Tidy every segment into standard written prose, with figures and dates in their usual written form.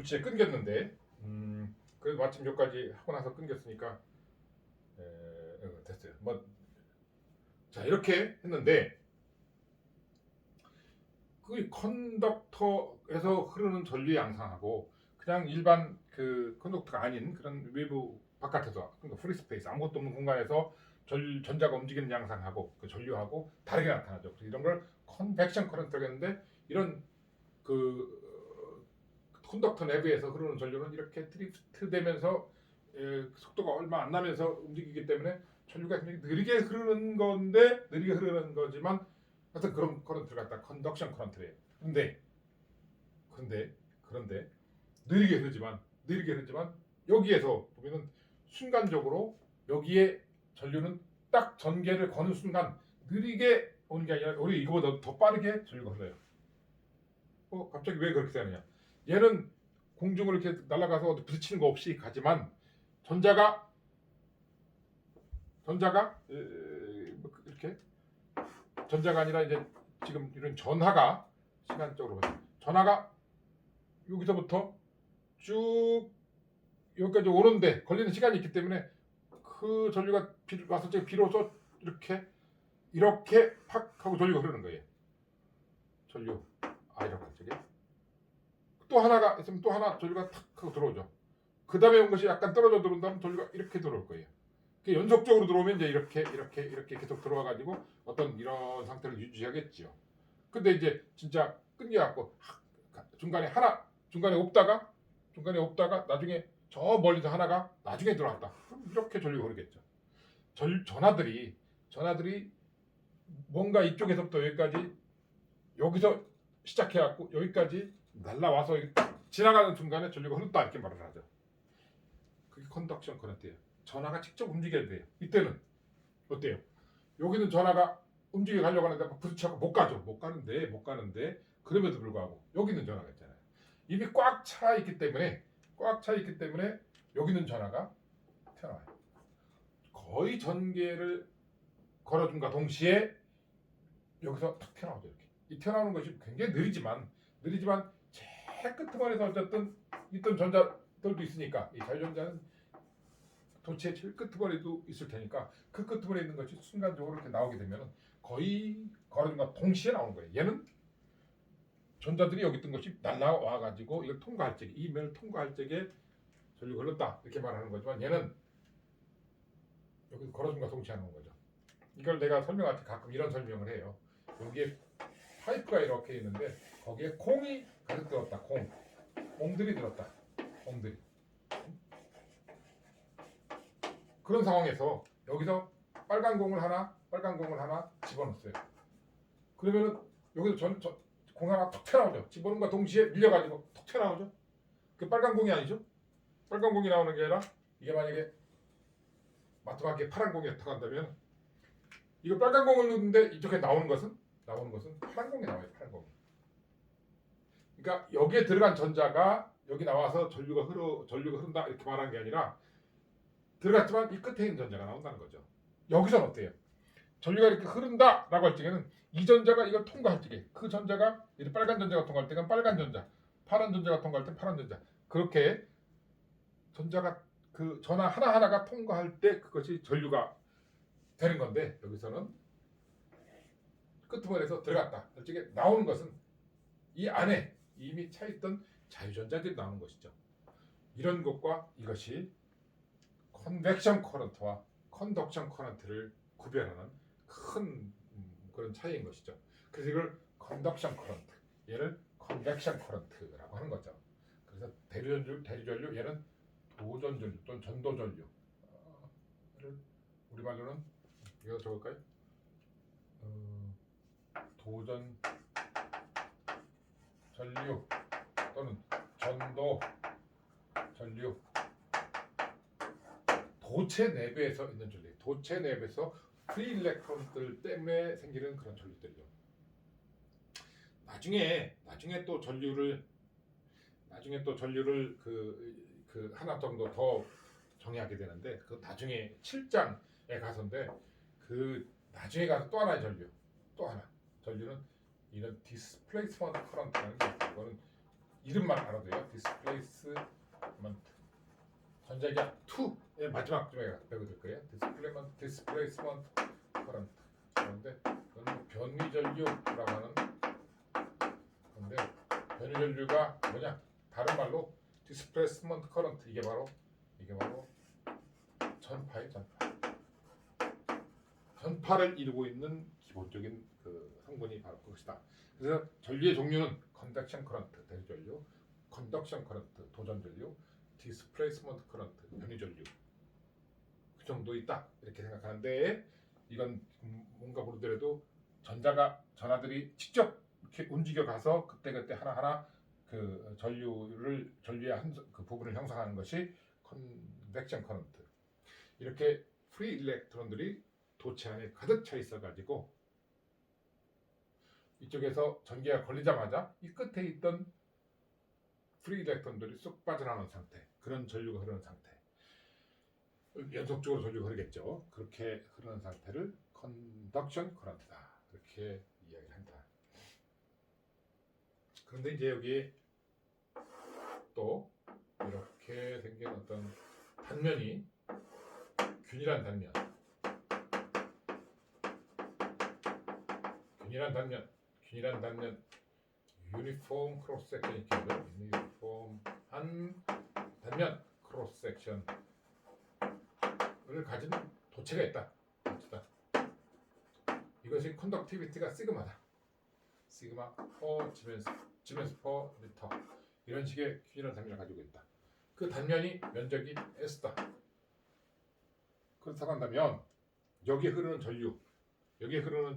불치에 끊겼는데 그래도 마침 여기까지 하고 나서 끊겼으니까 됐어요. 뭐 자 이렇게 했는데 그 컨덕터에서 흐르는 전류 양상하고 그냥 일반 그 컨덕터가 아닌 그런 외부 바깥에서 그러니까 프리스페이스 아무것도 없는 공간에서 전자가 움직이는 양상하고 그 전류하고 다르게 나타나죠. 그래서 이런 걸 컨벡션 커런트라고 했는데 이런 그 컨덕터 내부에서 흐르는 전류는 이렇게 드리프트 되면서 속도가 얼마 안 나면서 움직이기 때문에 전류가 굉장히 느리게 흐르는 건데 느리게 흐르는 거지만 하여튼 그런 커런트를 갖다 컨덕션 커런트래요. 그런데 느리게 흐르지만 여기에서 보면은 순간적으로 여기에 전류는 딱 전개를 거는 순간 느리게 오는 게 아니라 우리 이거보다 더 빠르게 전류가 흘러요. 갑자기 왜 그렇게 되느냐? 얘는 공중을 이렇게 날아가서 부딪히는 거 없이 가지만 전자가 이렇게 전자가 아니라 이제 지금 이런 전하가 시간적으로 전하가 여기서부터 쭉 여기까지 오는데 걸리는 시간이 있기 때문에 그 전류가 와서 비로소 이렇게 팍 하고 전류가 흐르는 거예요. 전류 이렇게 저기 또 하나가 있으면 또 하나 전류가 탁 하고 들어오죠. 그 다음에 온 것이 약간 떨어져 들어온다면 전류가 이렇게 들어올 거예요. 연속적으로 들어오면 이제 이렇게 계속 들어와 가지고 어떤 이런 상태를 유지하겠지요. 근데 이제 진짜 끊겨갖고 중간에 없다가 나중에 저 멀리서 하나가 나중에 들어왔다. 그럼 이렇게 전류가 흐르겠죠. 전하들이 뭔가 이쪽에서부터 여기서 시작해갖고 여기까지 날라와서 지나가는 순간에 전류가 흐른다 이렇게 말을 하죠. 그게 컨덕션 커런트예요. 전하가 직접 움직여야 돼요. 이때는 어때요? 여기는 전하가 움직여 가려고 하는데 부딪혀서 못 가는데 그럼에도 불구하고 여기는 전하가 있잖아요. 이미 꽉 차 있기 때문에 여기는 전하가 튀어나와요. 거의 전개를 걸어준과 동시에 여기서 탁 튀어나오죠. 이렇게 이 튀어나오는 것이 굉장히 느리지만 제 끝머리에서 어쨌든 있던 전자들도 있으니까 이 자유전자는 도체의 제일 끝머리도 있을 테니까 그 끝머리에 있는 것이 순간적으로 이렇게 나오게 되면 거의 걸어준과 동시에 나오는 거예요. 얘는 전자들이 여기 있던 것이 날라와 가지고 이걸 통과할 적에 이 면을 통과할 적에 전류가 흘렀다 이렇게 말하는 거지만 얘는 여기서 걸어준과 동시에 하는 거죠. 이걸 내가 설명할 때 가끔 이런 설명을 해요. 여기에 파이프가 이렇게 있는데 거기에 콩이 가득 들었다. 콩들이 들었다. 콩들이. 그런 상황에서 여기서 빨간 공을 하나 집어넣었어요. 그러면은 여기서 공 하나 툭 튀어나오죠. 집어넣은과 동시에 밀려가지고 툭 튀어나오죠. 그 빨간 공이 아니죠. 빨간 공이 나오는 게 아니라 이게 만약에 마지막에 파란 공이었다고 한다면 이거 빨간 공을 넣는데 이쪽에 나오는 것은 파란 공이 나와요. 파란 공이. 그러니까 여기에 들어간 전자가 여기 나와서 전류가 흐른다 이렇게 말하는 게 아니라 들어갔지만 이 끝에 있는 전자가 나온다는 거죠. 여기서는 어때요? 전류가 이렇게 흐른다라고 할 적에는 이 전자가 이걸 통과할 적에 그 전자가 이렇게 빨간 전자가 통과할 때는 빨간 전자, 파란 전자가 통과할 때 파란 전자 그렇게 전자가 그 전하 하나하나가 통과할 때 그것이 전류가 되는 건데 여기서는 끄트머리에서 들어갔다 할 적에 나오는 것은 이 안에 이미 차있던 자유전자들이 나오는 것이죠. 이런 것과 이것이 컨벡션 커런트와 컨덕션 커런트를 구별하는 큰 그런 차이인 것이죠. 그래서 이걸 컨덕션 커런트, 얘를 컨벡션 커런트라고 하는 거죠. 그래서 대류전류, 얘는 도전전류 또는 전도전류. 우리말로는 이거 적을까요? 도전전류 또는 전도전류. 도체 내부에서 있는 전류, 도체 내부에서 프리 일렉트론들 때문에 생기는 그런 전류들이죠. 나중에 또 전류를 그 하나 정도 더 정의하게 되는데 그 나중에 7장에 가서인데 그 나중에 가서 또 하나의 전류는 이런 디스플레이스먼트 커런트라는 게 있어요. 이거는 이름만 알아도요. 디스플레이스먼트. 전자기학 2의 마지막 쯤에 배우게 될 거예요. 디스플레이스먼트 커런트. 그런데 이건 변위전류라고 하는 건데 변위전류가 뭐냐? 다른 말로 디스플레이스먼트 커런트 이게 바로 전파예요. 전파를 이루고 있는 기본적인 그 성분이 바로 그것이다. 그래서 전류의 종류는 컨덕션 커런트 대리전류, 컨덕션 커런트 도전전류, 디스플레이스먼트 커런트 변위전류 그 정도 있다 이렇게 생각하는데 이건 뭔가 모르더라도 전하들이 직접 이렇게 움직여 가서 그때 하나하나 그 전류의 그 부분을 형성하는 것이 컨벡션 커런트. 이렇게 프리 일렉트론들이 도체 안에 가득 차 있어 가지고 이쪽에서 전기가 걸리자마자 이 끝에 있던 프리 일렉트론들이 쏙 빠져나오는 상태, 그런 전류가 흐르는 상태, 연속적으로 전류가 흐르겠죠. 그렇게 흐르는 상태를 컨덕션 커런트다 이렇게 이야기를 합니다. 그런데 이제 여기 또 이렇게 생긴 어떤 단면이 균일한 단면, 유니폼 크로스 섹션 있겠죠. 유니폼한 단면 크로스 섹션을 가진 도체가 있다. 이것이 컨덕티비티가 시그마다. 시그마 퍼 지멘스 퍼 리터 이런 식의 균일한 단면을 가지고 있다. 그 단면이 면적이 S다. 그렇다고 한다면 여기에 흐르는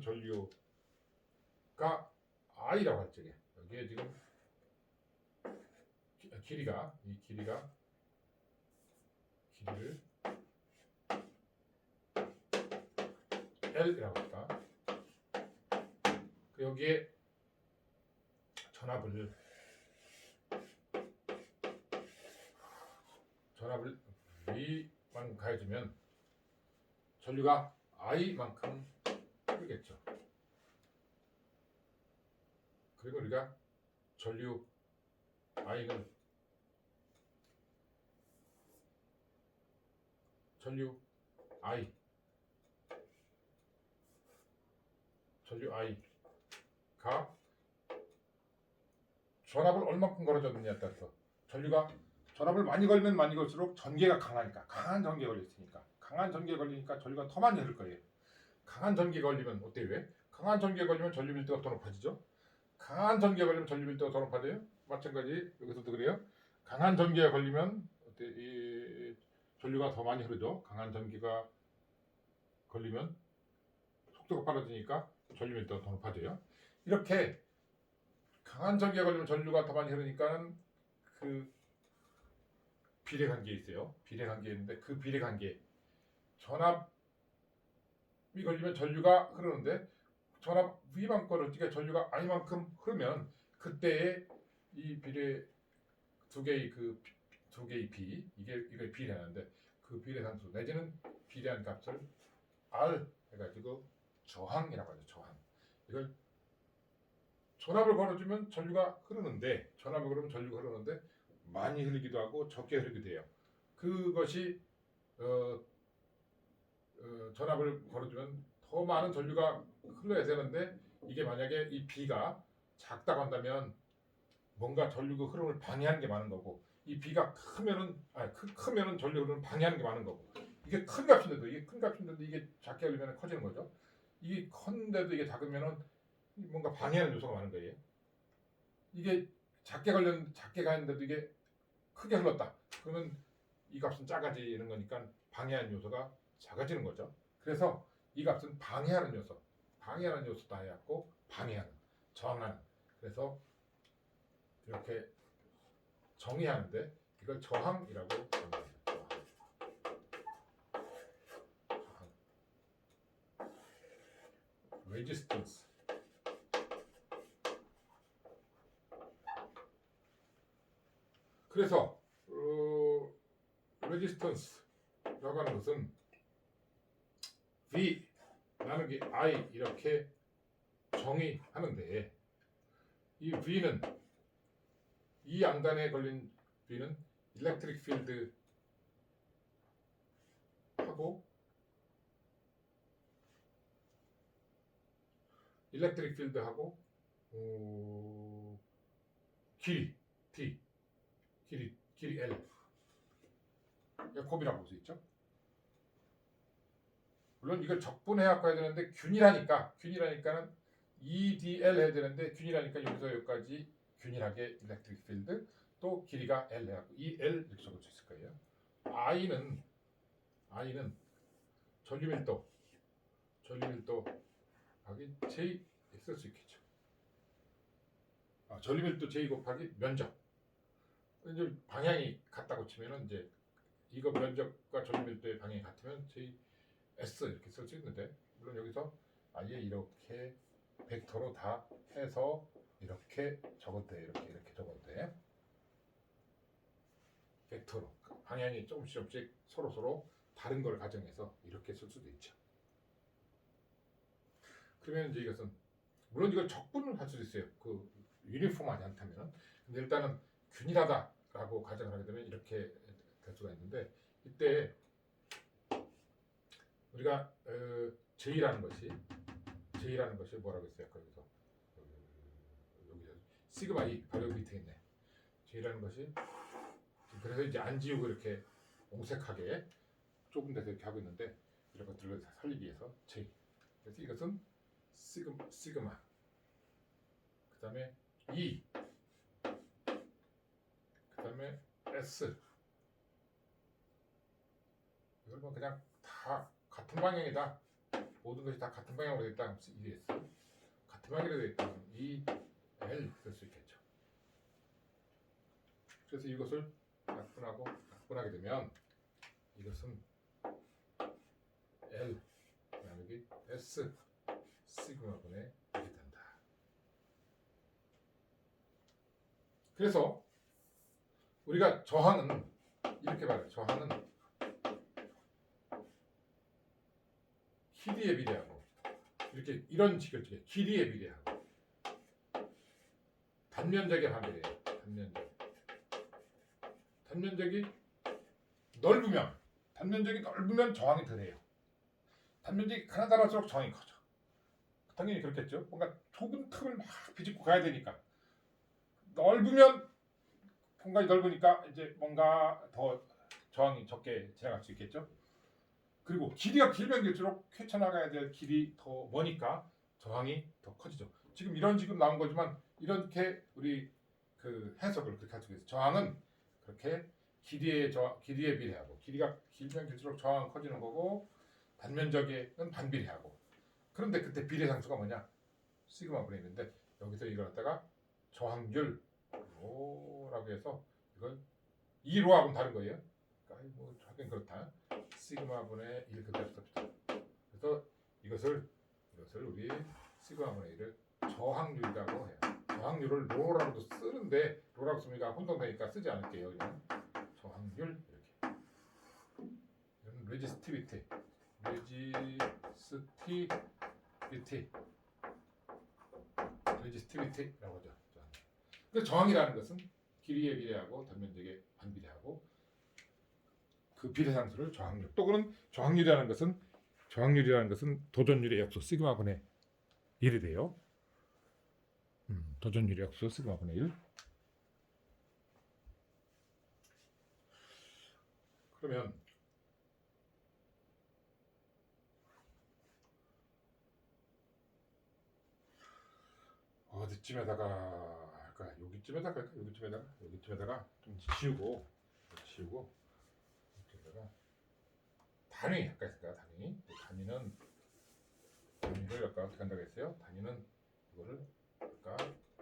전류가 I라고 할 적에 여기에 지금 길이를 L이라고 할까? 여기에 전압을 V만 가해주면 전류가 I만큼 흐르겠죠. 그리고 우리가 전류 I는 전류 I가 전압을 얼마큼 걸어줬느냐에 따라서 전압을 많이 걸면 많이 걸수록 전기가 강하니까 강한 전기에 걸렸으니까 강한 전기에 걸리니까 전류가 더 많이 흐를 거예요. 강한 전기에 걸리면 어때요? 왜? 강한 전기에 걸리면 전류 밀도가 더 높아지죠. 강한 전기에 걸리면 전류 밀도가 더 높아져요. 마찬가지 여기서도 그래요. 강한 전기에 걸리면 이 전류가 더 많이 흐르죠. 강한 전기가 걸리면 속도가 빨라지니까 전류 밀도가 더 높아져요. 이렇게 강한 전기에 걸리면 전류가 더 많이 흐르니까 그 비례관계 있어요. 비례관계 있는데 그 비례관계 전압이 걸리면 전류가 흐르는데 전압 V만큼 어떻게 전류가 I만큼 흐르면 그때의 이 비례 두 개의 B 이게 비례하는데 그 비례상수 내지는 비례한 값을 R 해가지고 저항이라고 하죠. 저항. 이걸 전압을 걸어주면 전류가 흐르는데 많이 흐르기도 하고 적게 흐르기도 해요. 그것이 전압을 걸어주면 더 많은 전류가 흘러야 되는데 이게 만약에 이 B가 작다고 한다면 뭔가 전류가 흐름을 방해하는 게 많은 거고 이 B가 크면은 전류 흐름을 방해하는 게 많은 거고 이게 큰 값인데도 이게 작게 걸리면 커지는 거죠. 이게 큰데도 이게 작으면은 뭔가 방해하는 요소가 많은 거예요. 이게 작게 가는데도 이게 크게 흘렀다. 그러면 이 값은 작아지는 거니까 방해하는 요소가 작아지는 거죠. 그래서 이 값은 방해하는 요소다 해갖고 방해하는, 저항하는. 그래서 이렇게 정의하는데 이걸 저항이라고 합니다. 저항. 레지스턴스. 그래서 레지스턴스라고 하는 것은 V 나누기 I 이렇게 정의하는데 이 V는 이 안간에 걸린 B는 일렉트릭 필드 하고 일렉트릭 필드하고 길이 D, 길이 L 곱이라고 볼 수 있죠. 물론 이걸 적분해갖고 해야 되는데 균이라니까는 EDL 해야 되는데 균이라니까 여기서 여기까지 균일하게 일렉트릭 필드 또 길이가 L 해갖고 EL 이렇게 적을 수 있을 거예요. I는 전류밀도 곱하기 J 쓸 수 있겠죠. 전류밀도 J 곱하기 면적. 이제 방향이 같다고 치면은 이제 이거 면적과 전류밀도의 방향이 같으면 J S 이렇게 쓸 수 있는데 물론 여기서 아예 이렇게 벡터로 다 해서 이렇게 적어도 돼. 이렇게 적어도 돼. 벡터로 방향이 조금씩 서로 다른 걸 가정해서 이렇게 쓸 수도 있죠. 그러면 이제 이것은 물론 이걸 적분을 할 수도 있어요. 그 유니폼하지 않다면. 근데 일단은 균일하다라고 가정을 하게 되면 이렇게 될 수가 있는데 이때 우리가 J라는 것이 뭐라고 했어요? 여기서 여기 시그마 E 바로 여기 밑에 있네. J라는 것이 그래서 이제 안 지우고 이렇게 옹색하게 좁은 데서 이렇게 하고 있는데 이런 것들을 살리기 위해서 J. 그래서 이것은 시그마. 그다음에 E. 그다음에 S. 이걸 뭐 그냥 다 같은 방향이다. 모든 것이 다 같은 방향으로 되어 있다. ES. 같은 방향으로 되어 있다. E, L 쓸 수 있겠죠. 그래서 이것을 약분하게 되면 이것은 L 그다음에 여기 S 시그마분의 1이 된다. 그래서 우리가 저항은 이렇게 말해요. 저항은 길이에 비례하고 이렇게 이런 식으로 길이에 비례하고 단면적에 반비례해요. 단면적이 넓으면 저항이 덜해요. 단면적이 가나다랄수록 저항이 커져. 당연히 그렇겠죠. 뭔가 좁은 틈을 막 비집고 가야 되니까. 넓으면 공간이 넓으니까 이제 뭔가 더 저항이 적게 지나갈 수 있겠죠. 그리고 길이가 길면 길수록 헤쳐나가야 될 길이 더 머니까 저항이 더 커지죠. 지금 나온 거지만 이렇게 우리 그 해석을 그렇게 할 수 있어요. 저항은 그렇게 길이에 비례하고 길이가 길면 길수록 저항은 커지는 거고 단면적에는 반비례하고 그런데 그때 비례상수가 뭐냐? 시그마분의 1인데 여기서 이걸 갖다가 저항률 로라고 해서 이걸 2로하고는 다른 거예요. 그러니까 뭐 하긴 그렇다. 시그마분의 1 그대로 씁시다. 그래서 이것을 우리 시그마분의 1을 저항률이라고 해요. 저항률을 로라고도 쓰는데 로라고 쓰니까 혼동되니까 쓰지 않을게요. 그냥 저항률 이렇게. 이건 레지스티비티라고 하죠. 그 저항이라는 것은 길이에 비례하고 단면적에 반비례하고 그 비례상수를 저항률. 또 그런 저항률이라는 것은 도전율의 역수 시그마분의 1이 돼요. 도전율의 역수 시그마분의 1. 그러면 어디쯤에다가 할까? 여기쯤에다가 좀 지우고 여기다가 단위 할까 했을까? 단위를 아까 어떻게 한다고 했어요? 단위는 이거를 아까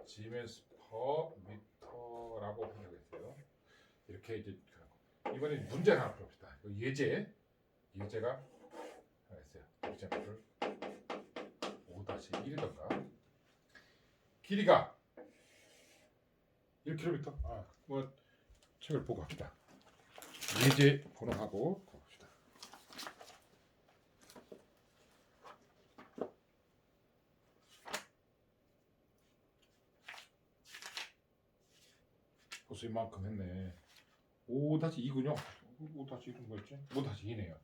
Gms per m라고 한다고 했어요. 이렇게 이제 이번에 문제를 하나 풀어봅시다. 예제가 하나 있어요. example를 5-1이던가 길이가 1km. 뭐 책을 보고 합시다. 예제 번호하고 봅시다. 벌써 이만큼 했네. 5-2군요. 5-2는 뭐였지? 5-2네요.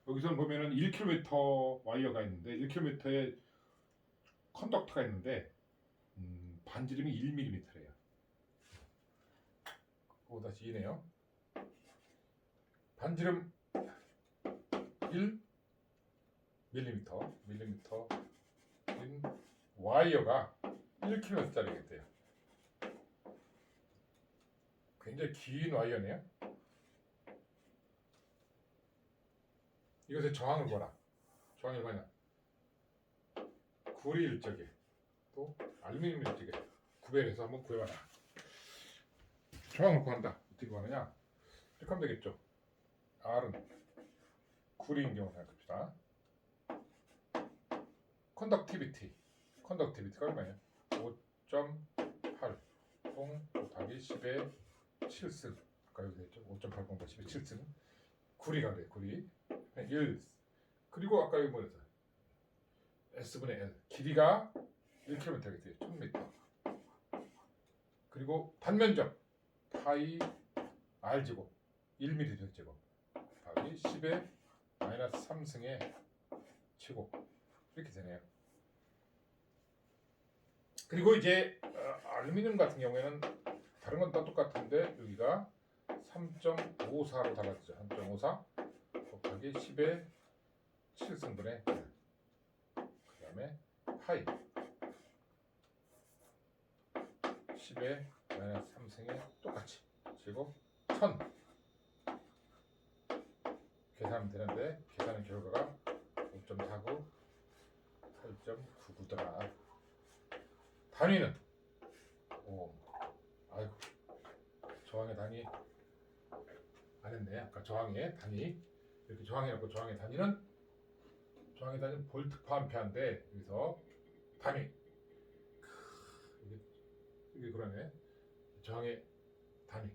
여기서 보면은 1km 와이어가 있는데 1km에 컨덕터가 있는데 반지름이 1mm래요. 5-2네요. 반지름 1mm인 와이어가 1km짜리겠대요. 굉장히 긴 와이어네요. 이것의 저항을 보라. 저항이 뭐냐? 구리 일적에 또 알루미늄 일적에 구별해서 한번 구해봐라. 저항을 구한다. 어떻게 구하느냐? 이렇게 하면 되겠죠. R은 구리인 경우 생각합시다. 컨덕티비티가 얼마예요? 5.8 곱하기 10의 7승. 아까 여기 했죠? 5.8 곱하기 10의 7승. 구리가 그래. 구리 1. 그리고 아까 여기 뭐랬어? S분의 L. 길이가 1km겠지. 1000m. 그리고 단면적 파이 R제곱 1mm 제곱 곱하기 10의 마이너스 3승의 제곱 이렇게 되네요. 그리고 이제 알루미늄 같은 경우에는 다른 건 다 똑같은데 여기가 3.54로 달라지죠. 3.54 곱하기 10의 7승분의 1. 그 다음에 파이 10의 마이너스 3승의 똑같이 제곱 1000 계산하면 되는데 계산의 결과가 5.49 8.99더라. 단위는 아이고 저항의 단위 안 했네. 아까 저항의 단위 이렇게 저항해놓고 저항의 단위는 볼트 퍼 암페어인데 여기서 단위 이게 그러네. 저항의 단위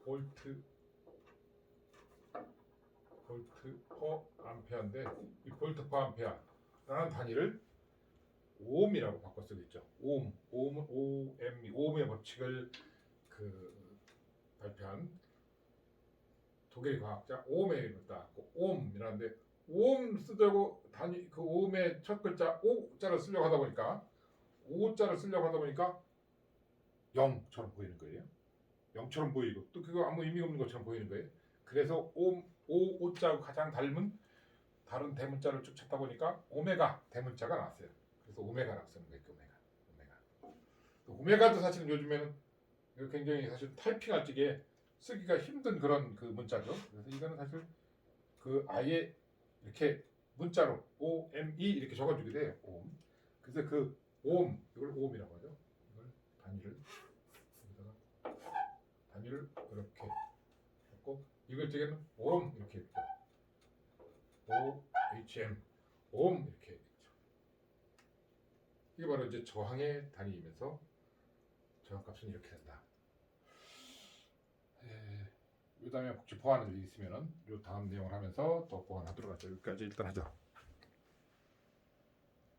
볼트 퍼 암페어인데 이 볼트 퍼 암페어라는 단위를 오음이라고 바꿔 쓰고 있죠. 오음은 오음의 법칙을 발표한 독일 과학자 오음을 따고 오음이라는데 오음 쓰려고 단위 그 오음의 첫 글자 오자를 쓰려고 하다 보니까 0처럼 보이는 거예요. 0처럼 보이고 또 그거 아무 의미 없는 것처럼 보이는 거예요. 그래서 오자하고 가장 닮은 다른 대문자를 쭉 찾다 보니까 오메가 대문자가 나왔어요. 그래서 오메가라고 쓰는 거예요. 오메가도 사실은 요즘에는 굉장히 사실 타이핑할 적에 쓰기가 힘든 그런 그 문자죠. 그래서 이거는 사실 아예 이렇게 문자로 OME 이렇게 적어주게 돼요. 오음. 그래서 그 오음 이걸 오음이라고 하죠. 이걸 단위를 이렇게 했고 이걸 적에는 오음 이렇게 했죠. OHM 오음 이렇게 했죠. 이게 바로 이제 저항의 단위이면서 저항값은 이렇게 된다. 이 다음에 혹시 보완할 일이 있으면은 이 다음 내용을 하면서 또 보완하도록 하죠. 여기까지 일단 하죠.